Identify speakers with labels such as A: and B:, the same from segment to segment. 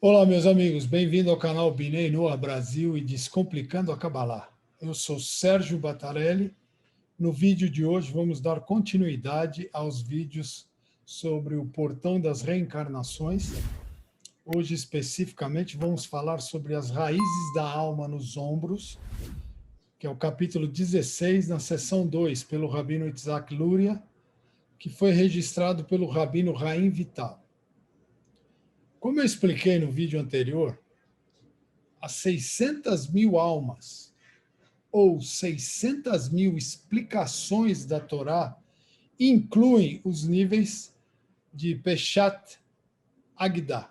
A: Olá, meus amigos, bem-vindo ao canal Binei Noah Brasil e Descomplicando a Kabbalah. Eu sou Sérgio Battarelli. No vídeo de hoje vamos dar continuidade aos vídeos sobre o portão das reencarnações. Hoje, especificamente, vamos falar sobre as raízes da alma nos ombros, que é o capítulo 16, na seção 2, pelo Rabino Itzhak Luria, que foi registrado pelo Rabino Raim Vital. Como eu expliquei no vídeo anterior, as 600 mil almas ou 600 mil explicações da Torá incluem os níveis de Peshat Agadá,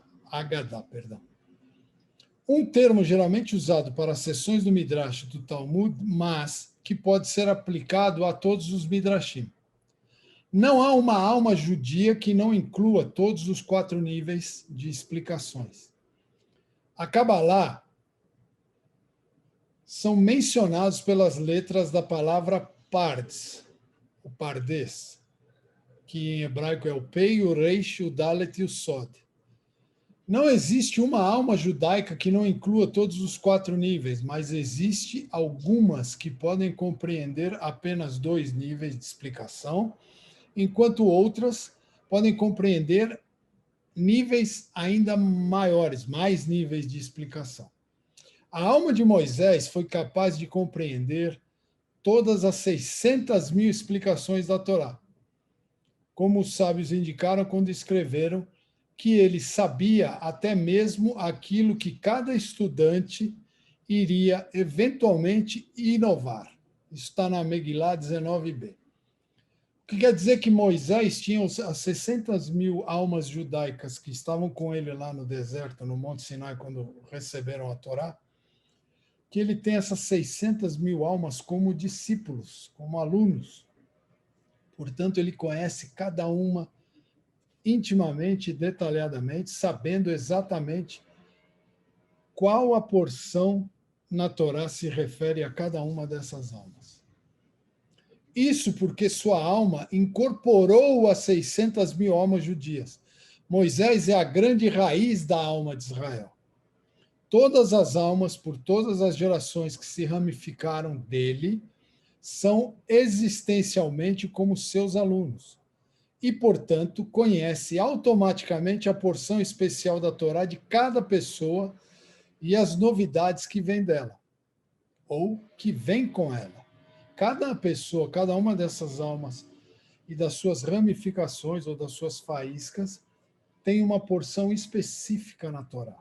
A: perdão. Um termo geralmente usado para as seções do Midrash do Talmud, mas que pode ser aplicado a todos os Midrashim. Não há uma alma judia que não inclua todos os 4 níveis de explicações. A Kabbalah são mencionados pelas letras da palavra pardes, o pardes, que em hebraico é o pei, o reish, o dalet e o sod. Não existe uma alma judaica que não inclua todos os 4 níveis, mas existe algumas que podem compreender apenas 2 níveis de explicação, enquanto outras podem compreender níveis ainda maiores, mais níveis de explicação. A alma de Moisés foi capaz de compreender todas as 600 mil explicações da Torá, como os sábios indicaram quando escreveram que ele sabia até mesmo aquilo que cada estudante iria eventualmente inovar. Isso está na Megilá 19b. O que quer dizer que Moisés tinha as 600 mil almas judaicas que estavam com ele lá no deserto, no Monte Sinai, quando receberam a Torá, que ele tem essas 600 mil almas como discípulos, como alunos. Portanto, ele conhece cada uma intimamente, detalhadamente, sabendo exatamente qual a porção na Torá se refere a cada uma dessas almas. Isso porque sua alma incorporou as 600 mil almas judias. Moisés é a grande raiz da alma de Israel. Todas as almas, por todas as gerações que se ramificaram dele, são existencialmente como seus alunos. E, portanto, conhece automaticamente a porção especial da Torá de cada pessoa e as novidades que vêm dela, ou que vêm com ela. Cada pessoa, cada uma dessas almas e das suas ramificações ou das suas faíscas tem uma porção específica na Torá.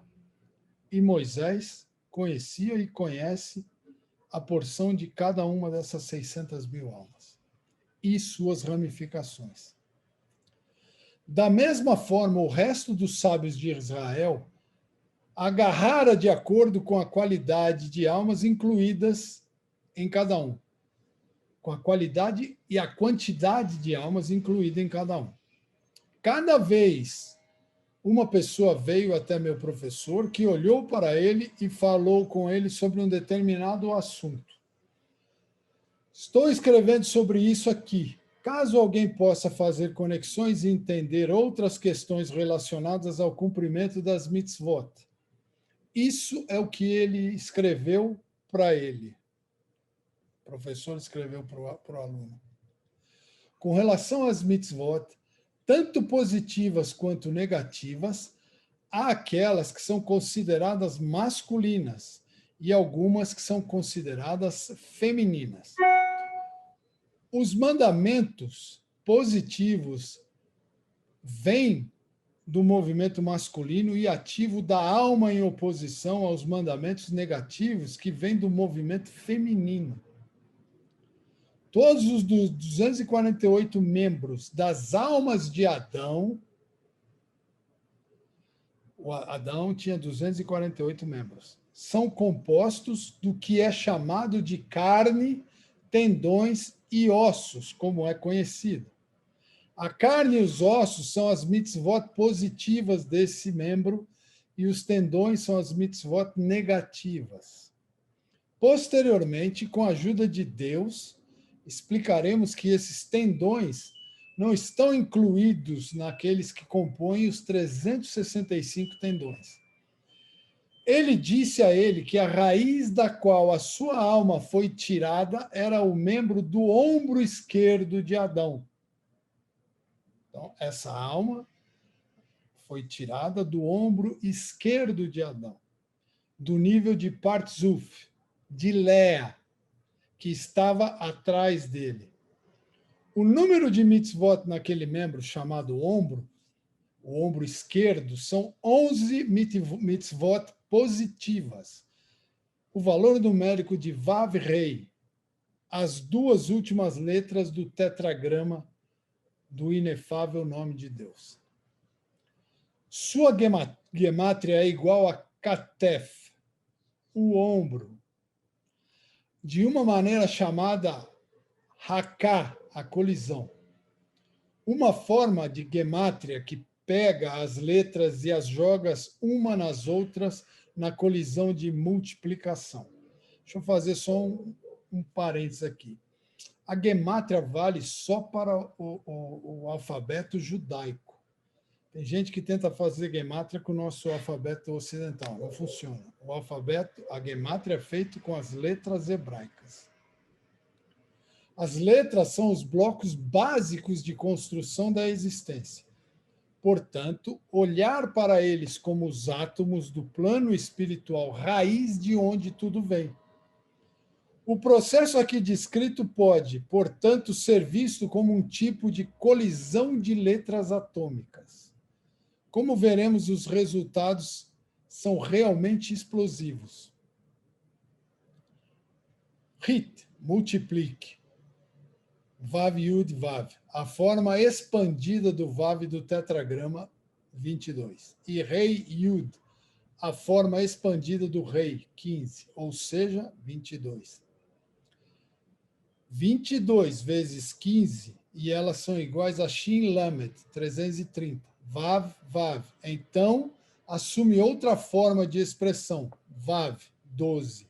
A: E Moisés conhecia e conhece a porção de cada uma dessas 600 mil almas e suas ramificações. Da mesma forma, o resto dos sábios de Israel agarrara de acordo com a qualidade de almas incluídas em cada um, com a qualidade e a quantidade de almas incluída em cada um. Cada vez uma pessoa veio até meu professor, que olhou para ele e falou com ele sobre um determinado assunto. Estou escrevendo sobre isso aqui. Caso alguém possa fazer conexões e entender outras questões relacionadas ao cumprimento das mitzvot. Isso é o que ele escreveu para ele. O professor escreveu para o aluno. Com relação às mitzvot, tanto positivas quanto negativas, há aquelas que são consideradas masculinas e algumas que são consideradas femininas. Os mandamentos positivos vêm do movimento masculino e ativo da alma em oposição aos mandamentos negativos que vêm do movimento feminino. Todos os 248 membros das almas de Adão, o Adão tinha 248 membros, são compostos do que é chamado de carne, tendões e ossos, como é conhecido. A carne e os ossos são as mitzvot positivas desse membro e os tendões são as mitzvot negativas. Posteriormente, com a ajuda de Deus, explicaremos que esses tendões não estão incluídos naqueles que compõem os 365 tendões. Ele disse a ele que a raiz da qual a sua alma foi tirada era o membro do ombro esquerdo de Adão. Então, essa alma foi tirada do ombro esquerdo de Adão, do nível de Partzuf, de Léa, que estava atrás dele. O número de mitzvot naquele membro chamado ombro, o ombro esquerdo, são 11 mitzvot positivas. O valor numérico de Vav Rei, as duas últimas letras do tetragrama do inefável nome de Deus. Sua gemátria é igual a Katef, o ombro, de uma maneira chamada Haká, a colisão. Uma forma de gemátria que pega as letras e as joga uma nas outras na colisão de multiplicação. Deixa eu fazer só um parênteses aqui. A gemátria vale só para o alfabeto judaico. Tem gente que tenta fazer gemátria com o nosso alfabeto ocidental. Não funciona. A gemátria é feita com as letras hebraicas. As letras são os blocos básicos de construção da existência. Portanto, olhar para eles como os átomos do plano espiritual, raiz de onde tudo vem. O processo aqui descrito pode, portanto, ser visto como um tipo de colisão de letras atômicas. Como veremos, os resultados são realmente explosivos. Hit, multiplique. Vav, Yud, Vav. A forma expandida do Vav do tetragrama 22. E Rei, Yud. A forma expandida do Rei, 15. Ou seja, 22. 22 vezes 15, e elas são iguais a Shin Lamed, 330. Vav, Vav. Então, assume outra forma de expressão. Vav, 12.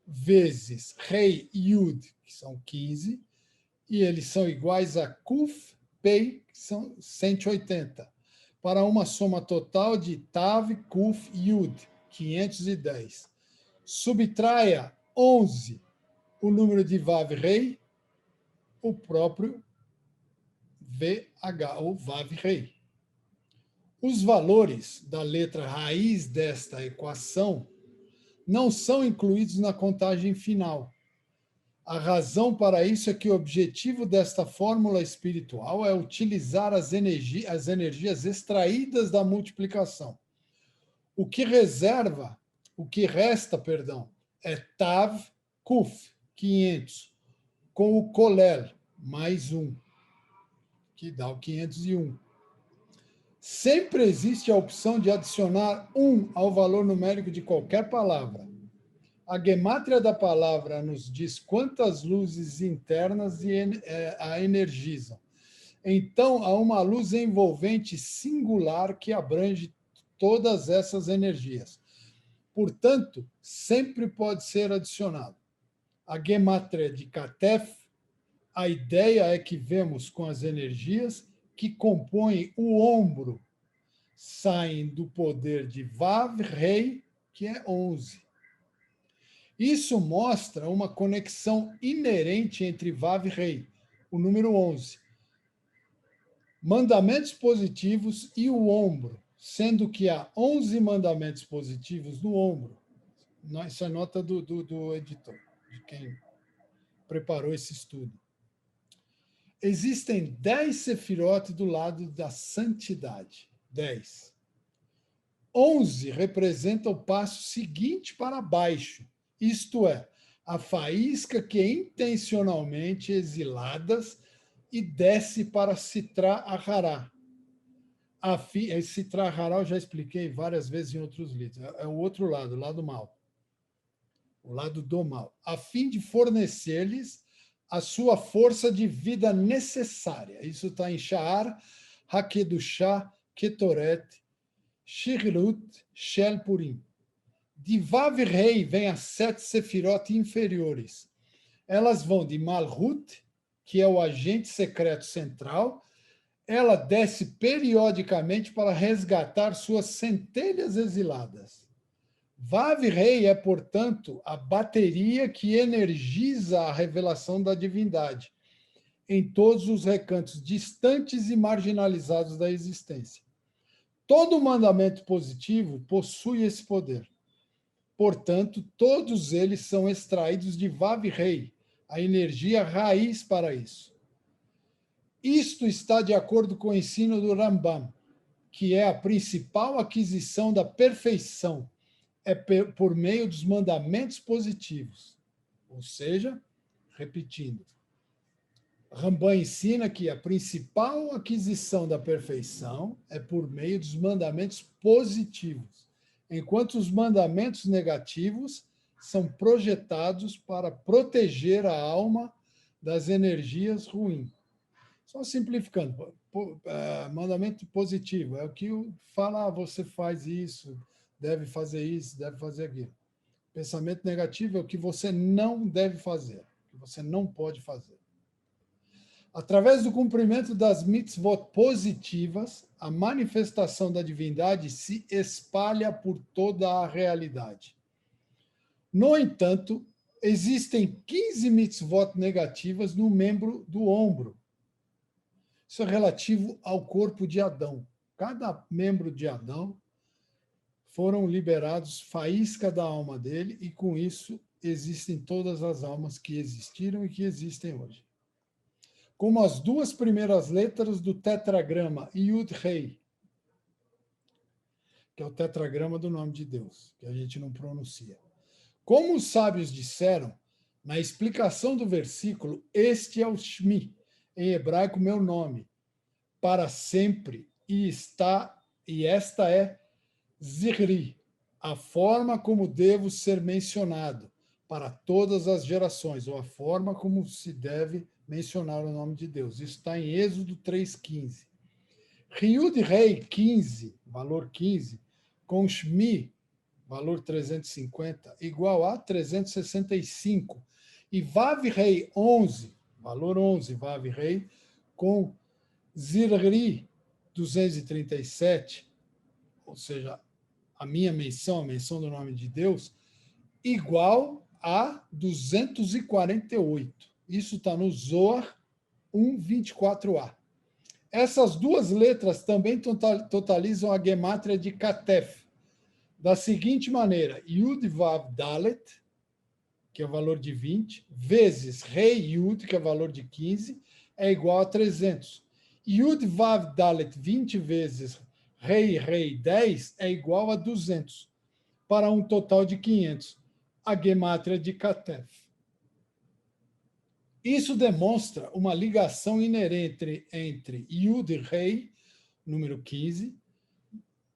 A: Vezes Rei, Yud, que são 15. E eles são iguais a Kuf, Pei, que são 180, para uma soma total de Tav, Kuf, Yud, 510. Subtraia 11, o número de Vav Rei, o próprio VH, ou Vav Rei. Os valores da letra raiz desta equação não são incluídos na contagem final. A razão para isso é que o objetivo desta fórmula espiritual é utilizar as energias extraídas da multiplicação. O que resta, é Tav Kuf, 500, com o Kolel, mais 1, que dá o 501. Sempre existe a opção de adicionar 1 ao valor numérico de qualquer palavra. A gemátria da palavra nos diz quantas luzes internas a energizam. Então, há uma luz envolvente singular que abrange todas essas energias. Portanto, sempre pode ser adicionado. A gemátria de Katef, a ideia é que vemos com as energias que compõem o ombro, saem do poder de Vav Rei, que é 11. Isso mostra uma conexão inerente entre Vav e Rei, o número 11, mandamentos positivos e o ombro, sendo que há 11 mandamentos positivos no ombro. Isso é nota do editor, de quem preparou esse estudo. Existem 10 sefirot do lado da santidade. 10. 11 representa o passo seguinte para baixo, isto é, a faísca que é intencionalmente exiladas e desce para Sitra Ahará. Sitra Ahará eu já expliquei várias vezes em outros livros. É o outro lado, o lado mal. O lado do mal. A fim de fornecer-lhes a sua força de vida necessária. Isso está em Sha'ar, Hakedushá, Ketoret, Shirlut, Shel Purim. De Vav Rei vem as 7 sefirot inferiores. Elas vão de Malhut, que é o agente secreto central. Ela desce periodicamente para resgatar suas centelhas exiladas. Vav Rei é, portanto, a bateria que energiza a revelação da divindade em todos os recantos distantes e marginalizados da existência. Todo mandamento positivo possui esse poder. Portanto, todos eles são extraídos de Vav Rei, a energia raiz para isso. Isto está de acordo com o ensino do Rambam, que é a principal aquisição da perfeição é por meio dos mandamentos positivos. Ou seja, repetindo, Rambam ensina que a principal aquisição da perfeição é por meio dos mandamentos positivos, enquanto os mandamentos negativos são projetados para proteger a alma das energias ruins. Só simplificando, mandamento positivo é o que fala, você faz isso, deve fazer aquilo. Pensamento negativo é o que você não deve fazer, o que você não pode fazer. Através do cumprimento das mitzvot positivas, a manifestação da divindade se espalha por toda a realidade. No entanto, existem 15 mitzvot negativas no membro do ombro. Isso é relativo ao corpo de Adão. Cada membro de Adão foram liberados faísca da alma dele, e com isso existem todas as almas que existiram e que existem hoje. Como as duas primeiras letras do tetragrama Yud-Rei, que é o tetragrama do nome de Deus, que a gente não pronuncia. Como os sábios disseram, na explicação do versículo, este é o Shmi, em hebraico, meu nome, para sempre, e esta é Zihri, a forma como devo ser mencionado para todas as gerações, ou a forma como se deve mencionar o nome de Deus. Isso está em Êxodo 3,15. Yud Rei 15, valor 15, com Shmi, valor 350, igual a 365. E Vav Rei 11, valor 11, Vav Rei, com Zirri 237, ou seja, a minha menção, a menção do nome de Deus, igual a 248. Isso está no Zohar 1.24a. Essas duas letras também totalizam a gemátria de Katef, da seguinte maneira: Yud Vav Dalet, que é o valor de 20, vezes Rei Yud, que é o valor de 15, é igual a 300. Yud Vav Dalet 20 vezes Rei 10 é igual a 200, para um total de 500, a gemátria de Katef. Isso demonstra uma ligação inerente entre Yud e Rei, número 15,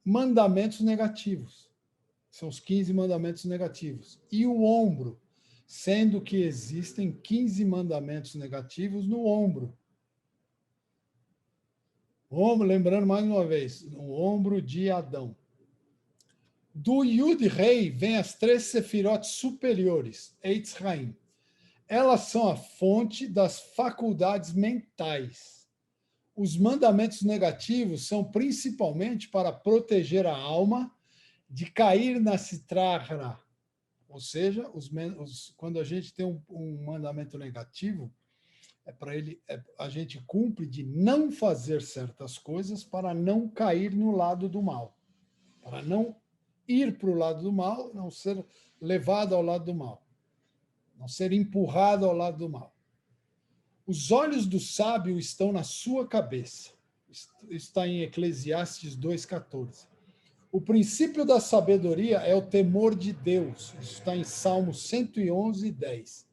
A: mandamentos negativos. São os 15 mandamentos negativos. E o ombro, sendo que existem 15 mandamentos negativos no ombro. Ombro, lembrando mais uma vez, no ombro de Adão. Do Yud Rei vem as 3 sefirot superiores, Eitz Haim. Elas são a fonte das faculdades mentais. Os mandamentos negativos são principalmente para proteger a alma de cair na citrahra. Ou seja, quando a gente tem um mandamento negativo, a gente cumpre de não fazer certas coisas para não cair no lado do mal, para não ir para o lado do mal, não ser levado ao lado do mal, não ser empurrado ao lado do mal. Os olhos do sábio estão na sua cabeça. Está em Eclesiastes 2,14. O princípio da sabedoria é o temor de Deus. Isso está em Salmo 111, 10.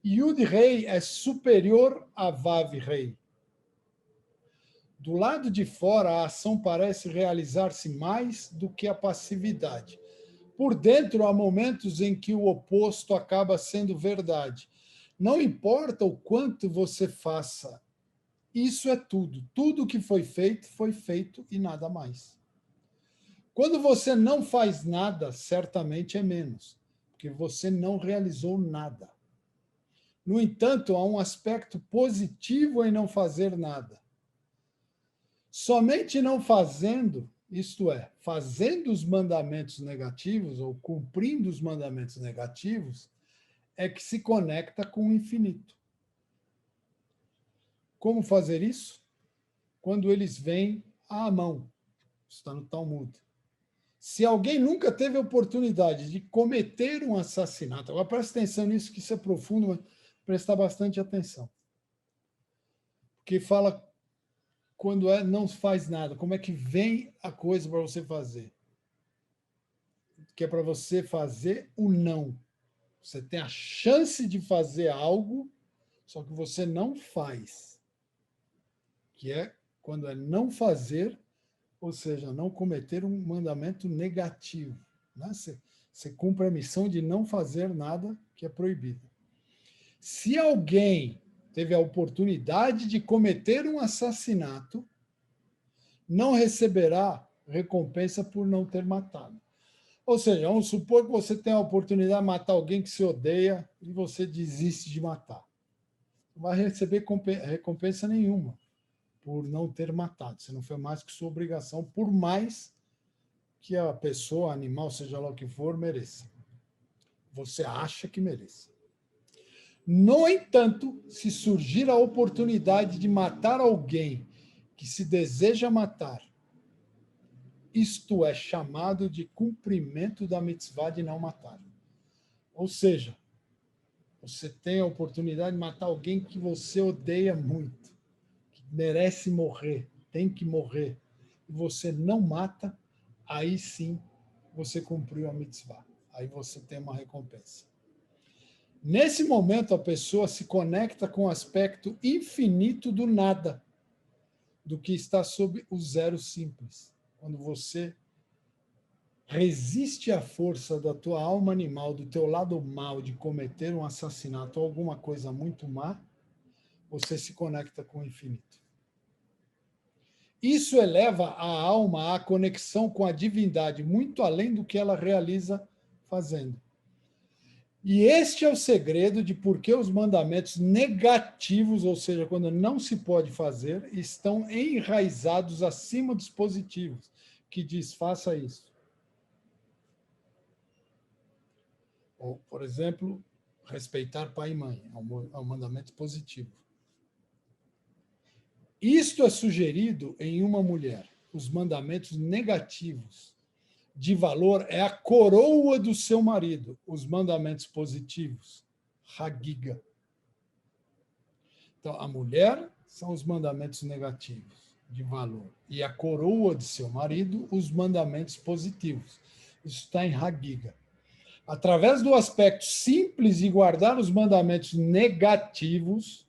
A: Yud Rei é superior a Vav Rei. Do lado de fora, a ação parece realizar-se mais do que a passividade. Por dentro, há momentos em que o oposto acaba sendo verdade. Não importa o quanto você faça, isso é tudo. Tudo que foi feito e nada mais. Quando você não faz nada, certamente é menos, porque você não realizou nada. No entanto, há um aspecto positivo em não fazer nada. Somente não fazendo isto é, fazendo os mandamentos negativos ou cumprindo os mandamentos negativos, é que se conecta com o infinito. Como fazer isso? Quando eles vêm à mão. Está no Talmud. Se alguém nunca teve a oportunidade de cometer um assassinato, agora presta atenção nisso, que isso é profundo, mas prestar bastante atenção. Porque fala quando não faz nada, como é que vem a coisa para você fazer? Que é para você fazer o não. Você tem a chance de fazer algo, só que você não faz. Que é quando é não fazer, ou seja, não cometer um mandamento negativo. Né? Você cumpre a missão de não fazer nada que é proibido. Se alguém teve a oportunidade de cometer um assassinato, não receberá recompensa por não ter matado. Ou seja, vamos supor que você tem a oportunidade de matar alguém que se odeia e você desiste de matar. Não vai receber recompensa nenhuma por não ter matado. Você não foi mais que sua obrigação, por mais que a pessoa, animal, seja lá o que for, mereça. Você acha que merece. No entanto, se surgir a oportunidade de matar alguém que se deseja matar, isto é chamado de cumprimento da mitzvah de não matar. Ou seja, você tem a oportunidade de matar alguém que você odeia muito, que merece morrer, tem que morrer, e você não mata, aí sim você cumpriu a mitzvah. Aí você tem uma recompensa. Nesse momento, a pessoa se conecta com o aspecto infinito do nada, do que está sob o zero simples. Quando você resiste à força da tua alma animal, do teu lado mal de cometer um assassinato ou alguma coisa muito má, você se conecta com o infinito. Isso eleva a alma à conexão com a divindade, muito além do que ela realiza fazendo. E este é o segredo de por que os mandamentos negativos, ou seja, quando não se pode fazer, estão enraizados acima dos positivos, que diz, faça isso. Ou, por exemplo, respeitar pai e mãe, é um mandamento positivo. Isto é sugerido em uma mulher. Os mandamentos negativos de valor é a coroa do seu marido. Os mandamentos positivos, Hagiga. Então, a mulher são os mandamentos negativos de valor. E a coroa de seu marido, os mandamentos positivos. Isso está em Hagiga. Através do aspecto simples de guardar os mandamentos negativos,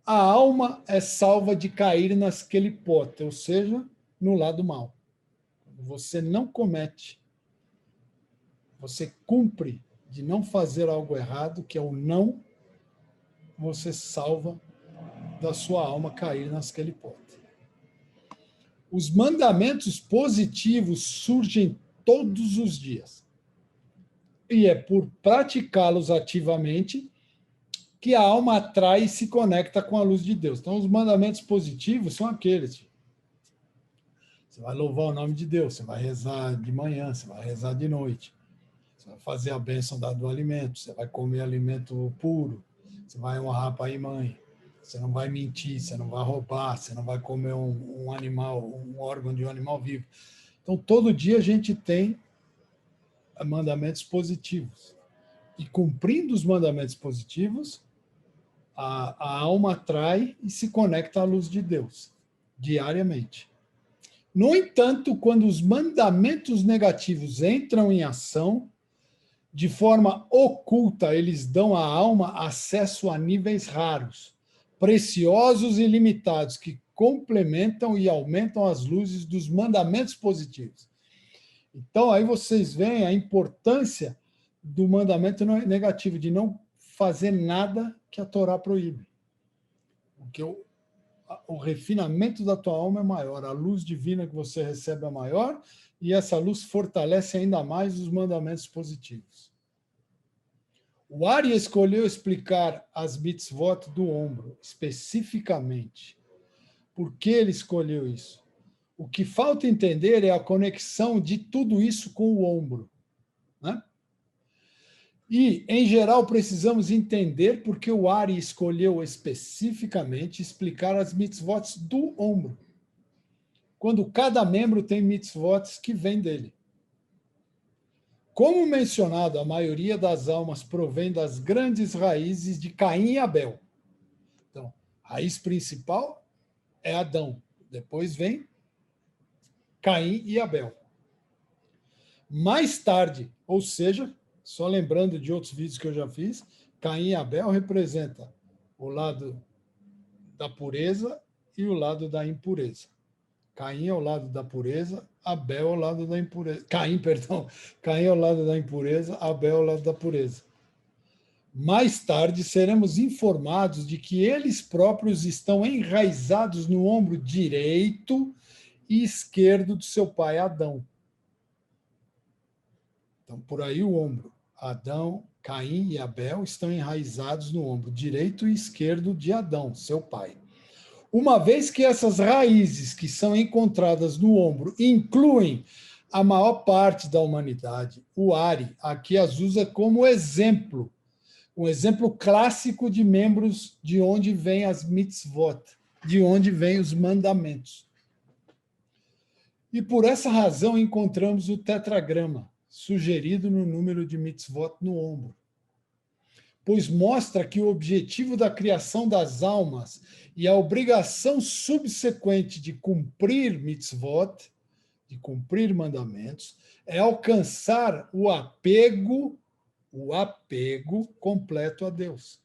A: a alma é salva de cair nas kelipote, ou seja, no lado mal. Você não comete, você cumpre de não fazer algo errado, que é o não, você salva da sua alma cair nas kelipote. Os mandamentos positivos surgem todos os dias. E é por praticá-los ativamente que a alma atrai e se conecta com a luz de Deus. Então, os mandamentos positivos são aqueles. Você vai louvar o nome de Deus, você vai rezar de manhã, você vai rezar de noite, você vai fazer a bênção do alimento, você vai comer alimento puro, você vai honrar pai e mãe, você não vai mentir, você não vai roubar, você não vai comer um animal, um órgão de um animal vivo. Então, todo dia a gente tem mandamentos positivos. E cumprindo os mandamentos positivos, a alma atrai e se conecta à luz de Deus, diariamente. No entanto, quando os mandamentos negativos entram em ação, de forma oculta, eles dão à alma acesso a níveis raros, preciosos e limitados, que complementam e aumentam as luzes dos mandamentos positivos. Então, aí vocês veem a importância do mandamento negativo, de não fazer nada que a Torá proíbe. Porque o refinamento da tua alma é maior, a luz divina que você recebe é maior, e essa luz fortalece ainda mais os mandamentos positivos. O Ari escolheu explicar as mitzvot do ombro, especificamente. Por que ele escolheu isso? O que falta entender é a conexão de tudo isso com o ombro, né? E, em geral, precisamos entender por que o Ari escolheu especificamente explicar as mitzvot do ombro, quando cada membro tem mitzvot que vêm dele. Como mencionado, a maioria das almas provém das grandes raízes de Caim e Abel. Então, a raiz principal é Adão, depois vem Caim e Abel. Mais tarde, ou seja, só lembrando de outros vídeos que eu já fiz, Caim e Abel representam o lado da pureza e o lado da impureza. Caim é o lado da pureza, Abel é o lado da impureza. Caim é o lado da impureza, Abel é o lado da pureza. Mais tarde seremos informados de que eles próprios estão enraizados no ombro direito e esquerdo do seu pai Adão. Então, por aí o ombro. Adão, Caim e Abel estão enraizados no ombro direito e esquerdo de Adão, seu pai. Uma vez que essas raízes que são encontradas no ombro incluem a maior parte da humanidade, o Ari aqui as usa como exemplo, um exemplo clássico de membros de onde vêm as mitzvot, de onde vêm os mandamentos. E por essa razão encontramos o tetragrama, sugerido no número de mitzvot no ombro, pois mostra que o objetivo da criação das almas e a obrigação subsequente de cumprir mitzvot, de cumprir mandamentos, é alcançar o apego completo a Deus.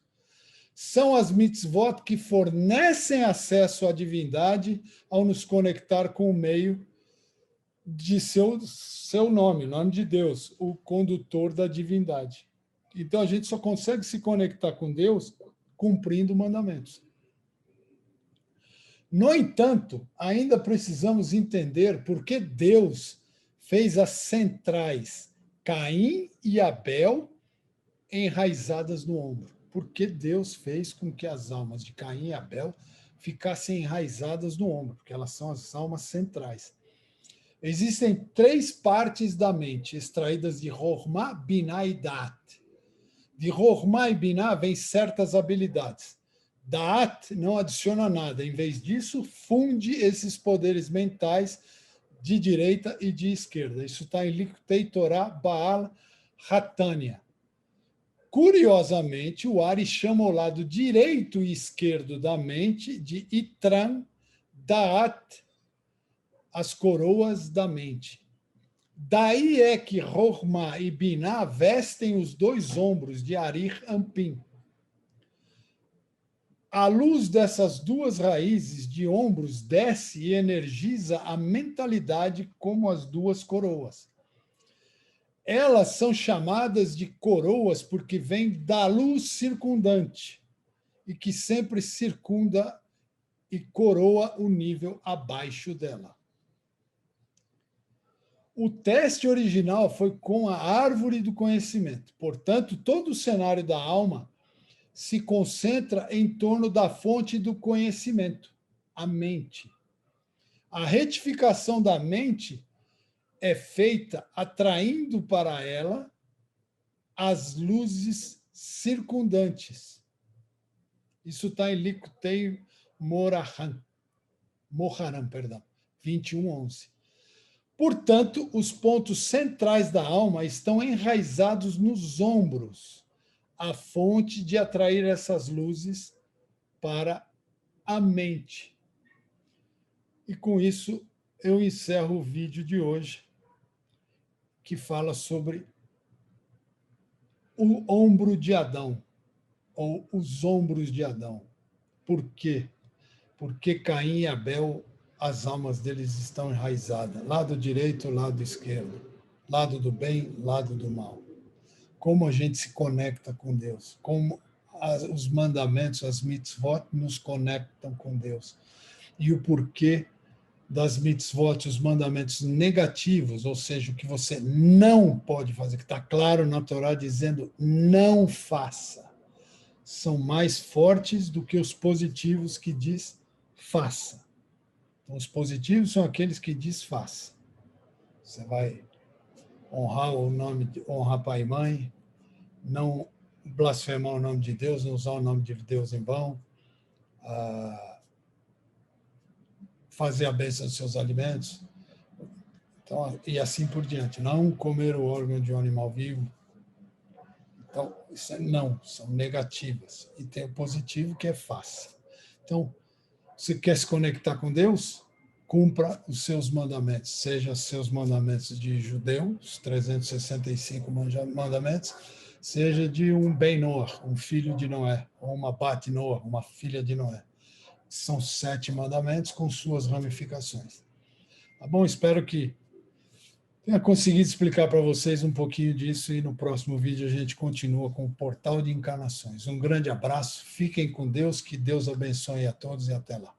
A: São as mitzvot que fornecem acesso à divindade ao nos conectar com o meio de seu nome, nome de Deus, o condutor da divindade. Então, a gente só consegue se conectar com Deus cumprindo mandamentos. No entanto, ainda precisamos entender por que Deus fez as centrais Caim e Abel enraizadas no ombro. Por que Deus fez com que as almas de Caim e Abel ficassem enraizadas no ombro? Porque elas são as almas centrais. Existem 3 partes da mente extraídas de Chokhmah, Binah e Dat. De Chokhmah e Binah vêm certas habilidades. Da'at não adiciona nada. Em vez disso, funde esses poderes mentais de direita e de esquerda. Isso está em Likutei Torah Baal Hatanya. Curiosamente, o Ari chama o lado direito e esquerdo da mente de Itran, Da'at, as coroas da mente. Daí é que Chokhmah e Binah vestem os 2 ombros de Arich Anpin. A luz dessas 2 raízes de ombros desce e energiza a mentalidade como as 2 coroas. Elas são chamadas de coroas porque vêm da luz circundante e que sempre circunda e coroa o nível abaixo dela. O teste original foi com a árvore do conhecimento. Portanto, todo o cenário da alma se concentra em torno da fonte do conhecimento, a mente. A retificação da mente é feita atraindo para ela as luzes circundantes. Isso está em Likutei Moharan, 21:11. Portanto, os pontos centrais da alma estão enraizados nos ombros, a fonte de atrair essas luzes para a mente. E com isso, eu encerro o vídeo de hoje, que fala sobre o ombro de Adão, ou os ombros de Adão. Por quê? Porque Caim e Abel, as almas deles estão enraizadas, lado direito, lado esquerdo, lado do bem, lado do mal. Como a gente se conecta com Deus, como os mandamentos, as mitzvot nos conectam com Deus. E o porquê das mitzvot, os mandamentos negativos, ou seja, o que você não pode fazer, que está claro na Torá dizendo não faça, são mais fortes do que os positivos que diz faça. Então, os positivos são aqueles que desfaz. Você vai honrar o nome, honrar pai e mãe, não blasfemar o nome de Deus, não usar o nome de Deus em vão, fazer a bênção dos seus alimentos, então, e assim por diante. Não comer o órgão de um animal vivo. Então, isso não, são negativas. E tem o positivo, que é fácil. Então, você quer se conectar com Deus? Cumpra os seus mandamentos, seja seus mandamentos de judeu, os 365 mandamentos, seja de um Ben-Noah, um filho de Noé, ou uma Bat-Noah, uma filha de Noé. São 7 mandamentos com suas ramificações. Tá bom? Espero que tenha conseguido explicar para vocês um pouquinho disso e no próximo vídeo a gente continua com o Portal de Encarnações. Um grande abraço, fiquem com Deus, que Deus abençoe a todos e até lá.